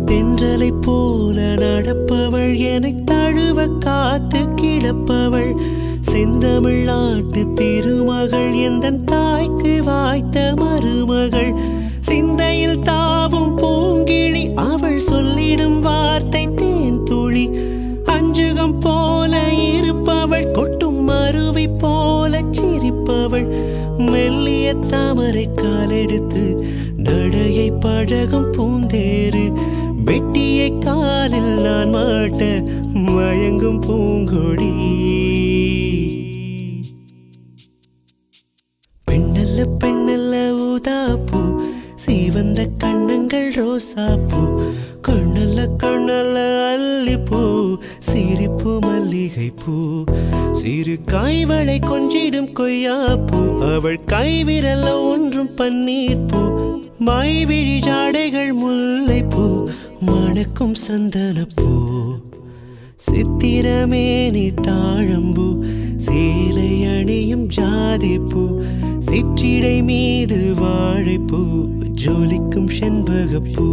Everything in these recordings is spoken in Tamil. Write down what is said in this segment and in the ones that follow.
தென்றலை போல நடப்பவள் என்னை தழுவ காத்து கிடப்பவள் செந்தமிழ் நாட்டு திருமகள் எந்தன் தாய்க்கு வாய்த்த மருமகள் சிந்தையில் தாவும் பூங்கிழி அவள் சொல்லிடும் வார்த்தை தேன் துளி அஞ்சுகம் போல இருப்பவள் கொட்டும் அருவி போல சிரிப்பவள் மெல்லிய தாமரை காலெடுத்து நடையை பழகும் பூந்தேறு வெட்டியை காலில் நான் மாட்ட மயங்கும் பூங்கொடி பெண்ணல்ல பெண்ணல்ல ஊதாப்பூ சீவந்த கண்ணங்கள் ரோசாப்பூ கண்ணல்ல கண்ணல்ல அல்லிப்பூ சிரிப்பு மல்லிகை பூ சிறு காய்வளை கொஞ்சிடும் கொய்யாப்பூ அவள் கைவிரல்ல ஒன்றும் பன்னீர் பூ மைவிழி ஜாடைகள் முல்லைப்பூ மணக்கும் சந்தனப்பூ சித்திரமேனி தாழம்பூ சேலை அணியும் ஜாதிப்பூ சிற்றிடை மீது வாழைப்பூ ஜொலிக்கும் செண்பகப்பூ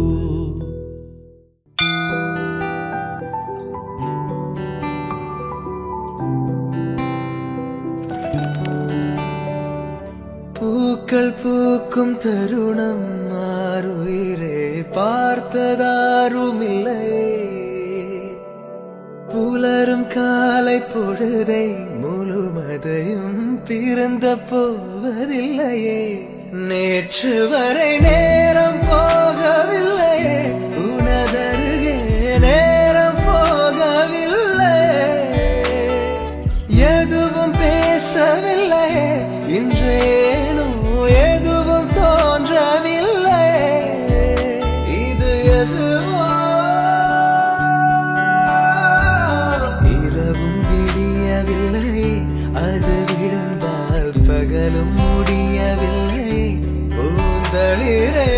பூக்கள் பூக்கும் தருணம் மாறுயிரே பார்த்ததாருமில்லை புலரும் காலை பொழுதை முழுமதையும் பிறந்த போவதில்லையே நேற்று வரை நேரம் போகவில்லையே உனதருகே நேரம் போகவில்லை எதுவும் பேசவில்லையே இன்றேனோ எதுவும் தோன்றவில்லை இது எதுவோ இரவும் விடியவில்லை அது விழுந்தால் பகலும் முடியவில்லை பூந்தளிரே